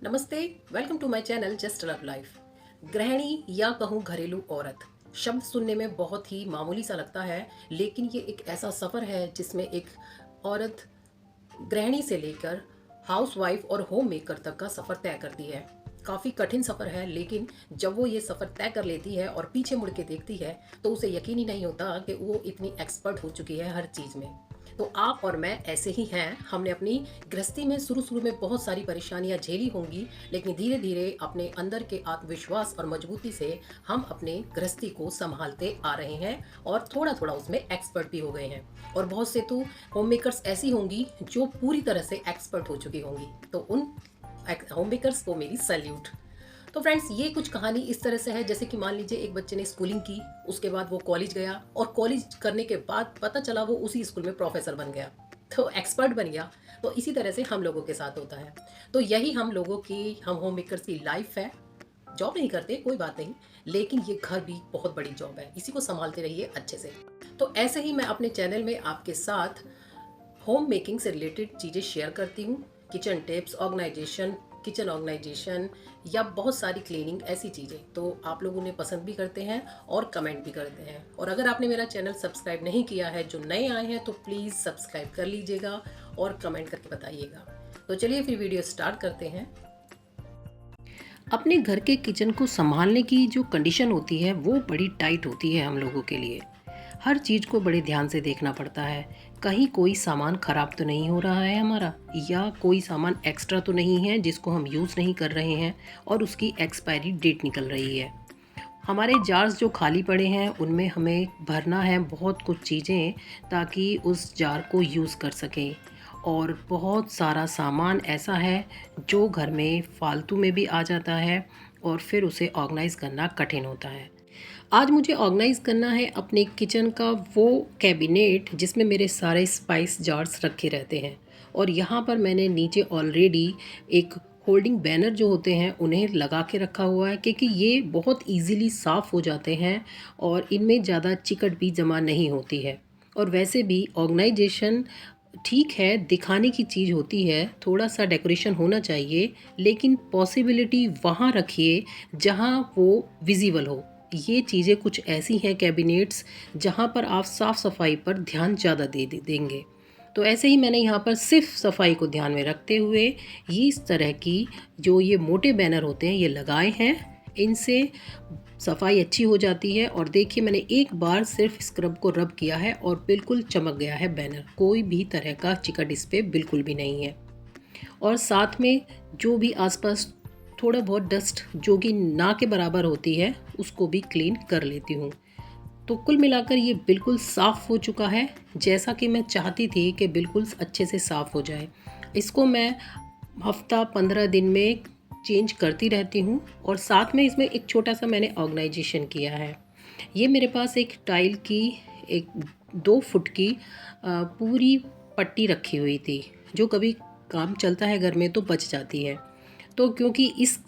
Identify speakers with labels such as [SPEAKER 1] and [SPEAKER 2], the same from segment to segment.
[SPEAKER 1] नमस्ते, welcome to my channel just love life. गृहिणी या कहूँ घरेलू औरत शब्द सुनने में बहुत ही मामूली सा लगता है, लेकिन ये एक ऐसा सफ़र है जिसमें एक औरत गृहिणी से लेकर हाउसवाइफ और होम मेकर तक का सफ़र तय करती है। काफ़ी कठिन सफ़र है, लेकिन जब वो ये सफ़र तय कर लेती है और पीछे मुड़ के देखती है तो उसे यकीन ही नहीं होता कि वो इतनी एक्सपर्ट हो चुकी है हर चीज़ में। तो आप और मैं ऐसे ही हैं। हमने अपनी गृहस्थी में शुरू में बहुत सारी परेशानियां झेली होंगी, लेकिन धीरे धीरे अपने अंदर के आत्मविश्वास और मजबूती से हम अपने गृहस्थी को संभालते आ रहे हैं और थोड़ा थोड़ा उसमें एक्सपर्ट भी हो गए हैं। और बहुत से तो होम मेकर्स ऐसी होंगी जो पूरी तरह से एक्सपर्ट हो चुकी होंगी, तो उन होम मेकर्स को मेरी सैल्यूट। तो फ्रेंड्स, ये कुछ कहानी इस तरह से है जैसे कि मान लीजिए एक बच्चे ने स्कूलिंग की, उसके बाद वो कॉलेज गया और कॉलेज करने के बाद पता चला वो उसी स्कूल में प्रोफेसर बन गया, तो एक्सपर्ट बन गया। तो इसी तरह से हम लोगों के साथ होता है। तो यही हम लोगों की, हम होम मेकर्स की लाइफ है। जॉब नहीं करते कोई बात नहीं, लेकिन ये घर भी बहुत बड़ी जॉब है, इसी को संभालते रहिए अच्छे से। तो ऐसे ही मैं अपने चैनल में आपके साथ होम मेकिंग से रिलेटेड चीज़ें शेयर करती हूँ। Kitchen tips, organisation, kitchen organisation या बहुत सारी क्लीनिंग, ऐसी चीज़ें तो आप लोग उन्हें पसंद भी करते हैं और कमेंट भी करते हैं। और अगर आपने मेरा चैनल सब्सक्राइब नहीं किया है, जो नए आए हैं, तो प्लीज़ सब्सक्राइब कर लीजिएगा और कमेंट करके बताइएगा। तो चलिए फिर वीडियो स्टार्ट करते हैं। अपने घर के किचन को संभालने की जो कंडीशन होती है वो बड़ी टाइट होती है हम लोगों के लिए। हर चीज़ को बड़े ध्यान से देखना पड़ता है। कहीं कोई सामान ख़राब तो नहीं हो रहा है हमारा, या कोई सामान एक्स्ट्रा तो नहीं है जिसको हम यूज़ नहीं कर रहे हैं और उसकी एक्सपायरी डेट निकल रही है। हमारे जार्स जो खाली पड़े हैं उनमें हमें भरना है बहुत कुछ चीज़ें, ताकि उस जार को यूज़ कर सकें। और बहुत सारा सामान ऐसा है जो घर में फालतू में भी आ जाता है और फिर उसे ऑर्गेनाइज़ करना कठिन होता है। आज मुझे ऑर्गेनाइज़ करना है अपने किचन का वो कैबिनेट जिसमें मेरे सारे स्पाइस जार्स रखे रहते हैं। और यहाँ पर मैंने नीचे ऑलरेडी एक होल्डिंग बैनर जो होते हैं उन्हें लगा के रखा हुआ है, क्योंकि ये बहुत इजीली साफ़ हो जाते हैं और इनमें ज़्यादा चिकट भी जमा नहीं होती है। और वैसे भी ऑर्गेनाइजेशन ठीक है, दिखाने की चीज़ होती है, थोड़ा सा डेकोरेशन होना चाहिए, लेकिन पॉसिबिलिटी वहाँ रखिए जहाँ वो विजिबल हो। ये चीज़ें कुछ ऐसी हैं कैबिनेट्स जहाँ पर आप साफ़ सफाई पर ध्यान ज़्यादा देंगे। तो ऐसे ही मैंने यहाँ पर सिर्फ सफाई को ध्यान में रखते हुए ये इस तरह की जो ये मोटे बैनर होते हैं ये लगाए हैं। इनसे सफाई अच्छी हो जाती है। और देखिए, मैंने एक बार सिर्फ स्क्रब को रब किया है और बिल्कुल चमक गया है बैनर, कोई भी तरह का चिकट इस पर बिल्कुल भी नहीं है। और साथ में जो भी आसपास थोड़ा बहुत डस्ट जो कि ना के बराबर होती है उसको भी क्लीन कर लेती हूँ। तो कुल मिलाकर ये बिल्कुल साफ़ हो चुका है, जैसा कि मैं चाहती थी कि बिल्कुल अच्छे से साफ़ हो जाए। इसको मैं हफ्ता 15 दिन में चेंज करती रहती हूँ। और साथ में इसमें एक छोटा सा मैंने ऑर्गेनाइजेशन किया है। ये मेरे पास एक टाइल की एक 2 फुट की पूरी पट्टी रखी हुई थी, जो कभी काम चलता है घर में तो बच जाती है। तो क्योंकि इस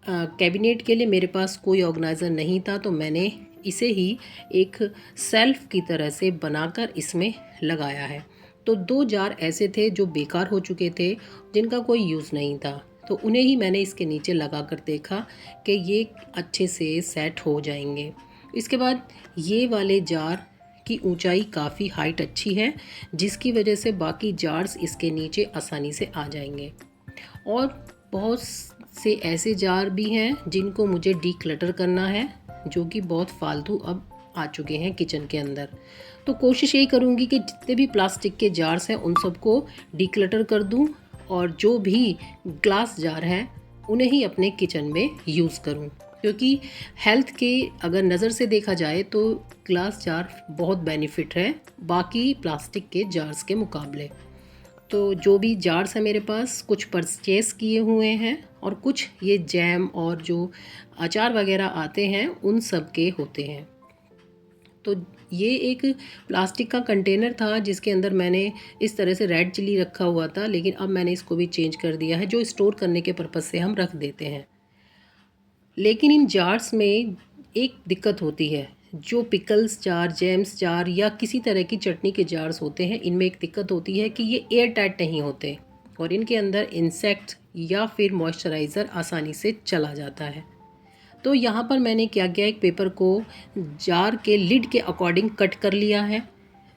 [SPEAKER 1] कैबिनेट के लिए मेरे पास कोई ऑर्गेनाइज़र नहीं था, तो मैंने इसे ही एक सेल्फ की तरह से बनाकर इसमें लगाया है। तो 2 जार ऐसे थे जो बेकार हो चुके थे, जिनका कोई यूज़ नहीं था, तो उन्हें ही मैंने इसके नीचे लगा कर देखा कि ये अच्छे से सेट हो जाएंगे। इसके बाद ये वाले जार की ऊंचाई काफ़ी हाइट अच्छी है, जिसकी वजह से बाकी जार्स इसके नीचे आसानी से आ जाएंगे। और बहुत से ऐसे जार भी हैं जिनको मुझे डीक्लटर करना है, जो कि बहुत फालतू अब आ चुके हैं किचन के अंदर। तो कोशिश यही करूँगी कि जितने भी प्लास्टिक के जार्स हैं उन सबको डीक्लटर कर दूँ, और जो भी ग्लास जार हैं उन्हें ही अपने किचन में यूज़ करूँ। क्योंकि हेल्थ के अगर नज़र से देखा जाए तो ग्लास जार बहुत बेनिफिट है बाकी प्लास्टिक के जार्स के मुकाबले। तो जो भी जार्स हैं मेरे पास, कुछ परचेस किए हुए हैं और कुछ ये जैम और जो अचार वगैरह आते हैं उन सब के होते हैं। तो ये एक प्लास्टिक का कंटेनर था जिसके अंदर मैंने इस तरह से रेड चिली रखा हुआ था, लेकिन अब मैंने इसको भी चेंज कर दिया है, जो स्टोर करने के पर्पज़ से हम रख देते हैं। लेकिन इन जार्स में एक दिक्कत होती है, जो पिकल्स जार, जैम्स जार या किसी तरह की चटनी के जार्स होते हैं, इनमें एक दिक्कत होती है कि ये एयर टाइट नहीं होते। और इनके अंदर इंसेक्ट या फिर मॉइस्चराइज़र आसानी से चला जाता है। तो यहाँ पर मैंने क्या किया, एक पेपर को जार के लिड के अकॉर्डिंग कट कर लिया है,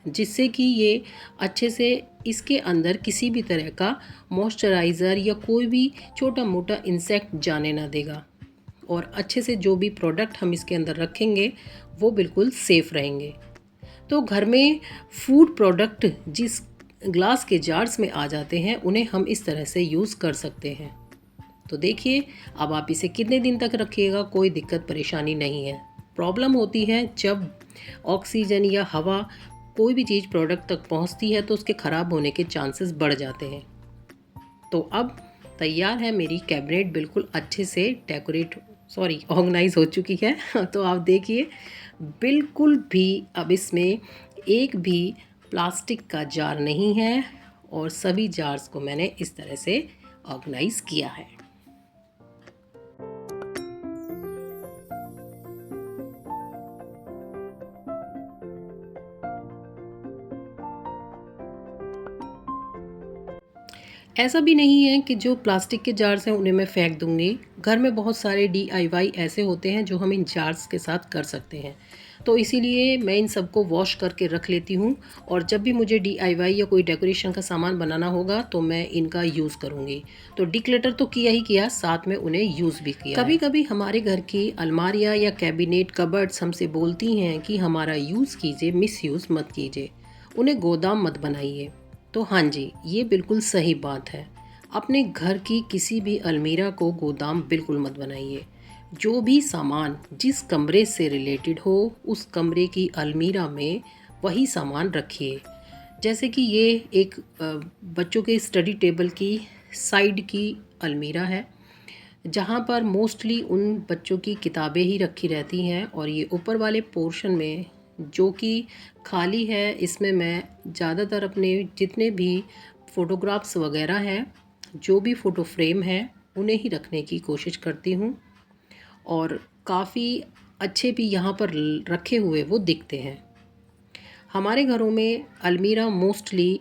[SPEAKER 1] जिससे कि ये अच्छे से इसके अंदर किसी भी तरह का मॉइस्चराइज़र या कोई भी छोटा मोटा इंसेक्ट जाने ना देगा, और अच्छे से जो भी प्रोडक्ट हम इसके अंदर रखेंगे वो बिल्कुल सेफ़ रहेंगे। तो घर में फूड प्रोडक्ट जिस ग्लास के जार्स में आ जाते हैं उन्हें हम इस तरह से यूज़ कर सकते हैं। तो देखिए, अब आप इसे कितने दिन तक रखिएगा, कोई दिक्कत परेशानी नहीं है। प्रॉब्लम होती है जब ऑक्सीजन या हवा कोई भी चीज़ प्रोडक्ट तक पहुंचती है तो उसके ख़राब होने के चांसेस बढ़ जाते हैं। तो अब तैयार है मेरी कैबिनेट, बिल्कुल अच्छे से ऑर्गेनाइज हो चुकी है। तो आप देखिए, बिल्कुल भी अब इसमें एक भी प्लास्टिक का जार नहीं है और सभी जार्स को मैंने इस तरह से ऑर्गेनाइज किया है। ऐसा भी नहीं है कि जो प्लास्टिक के जार्स हैं उन्हें मैं फेंक दूंगी। घर में बहुत सारे DIY ऐसे होते हैं जो हम इन जार्स के साथ कर सकते हैं, तो इसीलिए मैं इन सबको वॉश करके रख लेती हूँ, और जब भी मुझे DIY या कोई डेकोरेशन का सामान बनाना होगा तो मैं इनका यूज़ करूँगी। तो डिक्लटर तो किया ही किया, साथ में उन्हें यूज़ भी किया। कभी कभी हमारे घर की अलमारियाँ या कैबिनेट कबर्ड्स हमसे बोलती हैं कि हमारा यूज़ कीजिए, मिस यूज़ मत कीजिए, उन्हें गोदाम मत बनाइए। तो हाँ जी, ये बिल्कुल सही बात है। अपने घर की किसी भी अलमीरा को गोदाम बिल्कुल मत बनाइए। जो भी सामान जिस कमरे से रिलेटेड हो उस कमरे की अलमीरा में वही सामान रखिए। जैसे कि ये एक बच्चों के स्टडी टेबल की साइड की अलमीरा है, जहाँ पर मोस्टली उन बच्चों की किताबें ही रखी रहती हैं, और ये ऊपर वाले पोर्शन में जो कि खाली है, इसमें मैं ज़्यादातर अपने जितने भी फ़ोटोग्राफ्स वगैरह हैं, जो भी फ़ोटो फ्रेम हैं, उन्हें ही रखने की कोशिश करती हूँ। और काफ़ी अच्छे भी यहाँ पर रखे हुए वो दिखते हैं। हमारे घरों में अलमीरा मोस्टली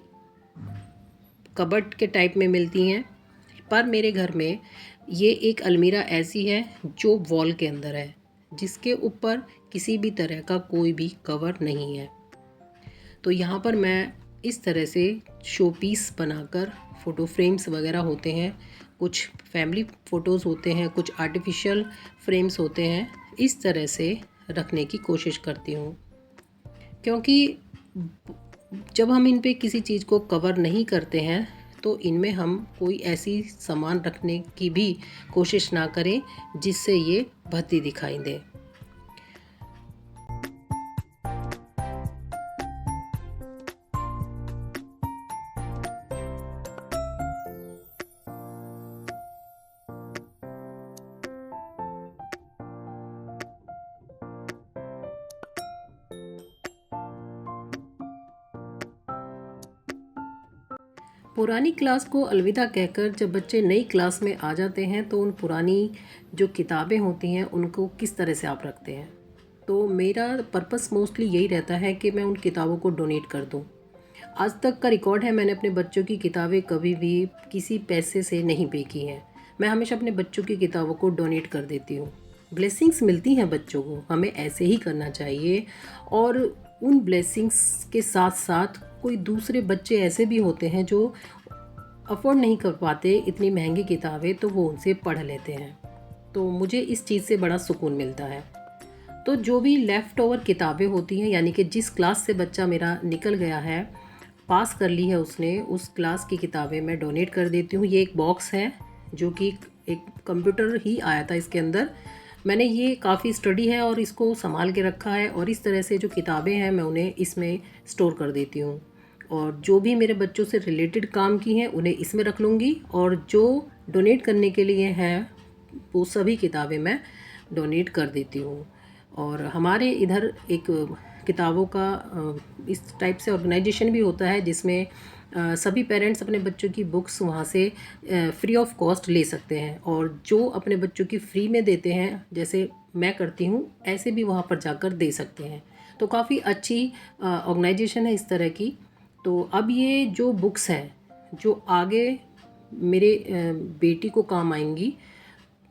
[SPEAKER 1] कबर्ड के टाइप में मिलती हैं, पर मेरे घर में ये एक अलमीरा ऐसी है जो वॉल के अंदर है, जिसके ऊपर किसी भी तरह का कोई भी कवर नहीं है। तो यहाँ पर मैं इस तरह से शो पीस बनाकर, फ़ोटो फ्रेम्स वगैरह होते हैं, कुछ फैमिली फ़ोटोज़ होते हैं, कुछ आर्टिफिशियल फ्रेम्स होते हैं, इस तरह से रखने की कोशिश करती हूँ। क्योंकि जब हम इन पे किसी चीज़ को कवर नहीं करते हैं तो इनमें हम कोई ऐसी सामान रखने की भी कोशिश ना करें जिससे ये भद्दी दिखाई दे। पुरानी क्लास को अलविदा कहकर जब बच्चे नई क्लास में आ जाते हैं तो उन पुरानी जो किताबें होती हैं उनको किस तरह से आप रखते हैं। तो मेरा पर्पस मोस्टली यही रहता है कि मैं उन किताबों को डोनेट कर दूं। आज तक का रिकॉर्ड है, मैंने अपने बच्चों की किताबें कभी भी किसी पैसे से नहीं बेची हैं। मैं हमेशा अपने बच्चों की किताबों को डोनेट कर देती हूँ। ब्लेसिंग्स मिलती हैं बच्चों को, हमें ऐसे ही करना चाहिए। और उन ब्लेसिंग्स के साथ साथ कोई दूसरे बच्चे ऐसे भी होते हैं जो अफोर्ड नहीं कर पाते इतनी महंगी किताबें, तो वो उनसे पढ़ लेते हैं। तो मुझे इस चीज़ से बड़ा सुकून मिलता है। तो जो भी लेफ़्ट ओवर किताबें होती हैं, यानी कि जिस क्लास से बच्चा मेरा निकल गया है, पास कर ली है उसने, उस क्लास की किताबें मैं डोनेट कर देती हूँ। ये एक बॉक्स है जो कि एक कंप्यूटर ही आया था इसके अंदर। मैंने ये काफ़ी स्टडी है और इसको संभाल के रखा है, और इस तरह से जो किताबें हैं मैं उन्हें इसमें स्टोर कर देती हूँ। और जो भी मेरे बच्चों से रिलेटेड काम की हैं उन्हें इसमें रख लूँगी, और जो डोनेट करने के लिए हैं वो सभी किताबें मैं डोनेट कर देती हूँ। और हमारे इधर एक किताबों का इस टाइप से ऑर्गेनाइजेशन भी होता है जिसमें सभी पेरेंट्स अपने बच्चों की बुक्स वहाँ से फ्री ऑफ कॉस्ट ले सकते हैं, और जो अपने बच्चों की फ्री में देते हैं, जैसे मैं करती हूँ, ऐसे भी वहाँ पर जाकर दे सकते हैं। तो काफ़ी अच्छी ऑर्गेनाइजेशन है इस तरह की। तो अब ये जो बुक्स हैं जो आगे मेरे बेटी को काम आएंगी,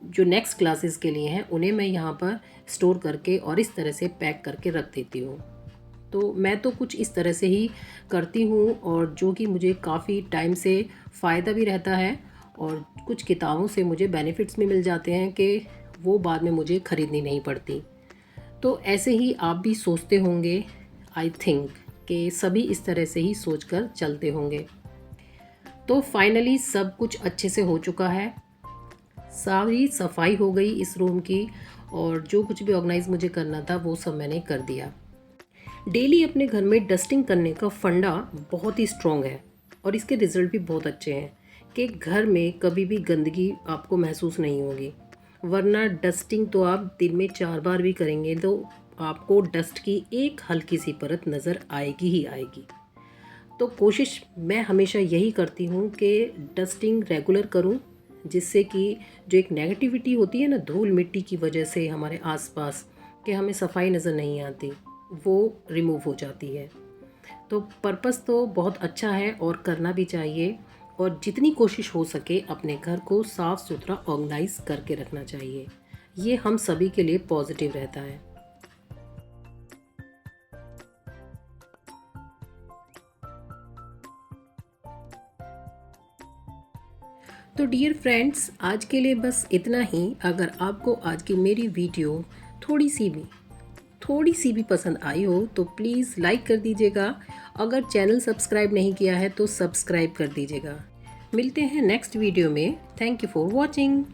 [SPEAKER 1] जो नेक्स्ट क्लासेस के लिए हैं, उन्हें मैं यहाँ पर स्टोर करके और इस तरह से पैक करके रख देती हूँ। तो मैं तो कुछ इस तरह से ही करती हूँ, और जो कि मुझे काफ़ी टाइम से फ़ायदा भी रहता है, और कुछ किताबों से मुझे बेनिफिट्स भी मिल जाते हैं कि वो बाद में मुझे ख़रीदनी नहीं पड़ती। तो ऐसे ही आप भी सोचते होंगे, आई थिंक कि सभी इस तरह से ही सोचकर चलते होंगे। तो फाइनली सब कुछ अच्छे से हो चुका है, सारी सफाई हो गई इस रूम की, और जो कुछ भी ऑर्गेनाइज मुझे करना था वो सब मैंने कर दिया। डेली अपने घर में डस्टिंग करने का फंडा बहुत ही स्ट्रॉन्ग है, और इसके रिज़ल्ट भी बहुत अच्छे हैं कि घर में कभी भी गंदगी आपको महसूस नहीं होगी। वरना डस्टिंग तो आप दिन में 4 बार भी करेंगे तो आपको डस्ट की एक हल्की सी परत नज़र आएगी ही आएगी। तो कोशिश मैं हमेशा यही करती हूँ कि डस्टिंग रेगुलर करूँ, जिससे कि जो एक नेगेटिविटी होती है ना धूल मिट्टी की वजह से हमारे आसपास, कि हमें सफाई नज़र नहीं आती, वो रिमूव हो जाती है। तो पर्पस तो बहुत अच्छा है और करना भी चाहिए, और जितनी कोशिश हो सके अपने घर को साफ़ सुथरा ऑर्गेनाइज करके रखना चाहिए। ये हम सभी के लिए पॉजिटिव रहता है। तो डियर फ्रेंड्स, आज के लिए बस इतना ही। अगर आपको आज की मेरी वीडियो थोड़ी सी भी पसंद आई हो तो प्लीज़ लाइक कर दीजिएगा। अगर चैनल सब्सक्राइब नहीं किया है तो सब्सक्राइब कर दीजिएगा। मिलते हैं नेक्स्ट वीडियो में। Thank you for watching.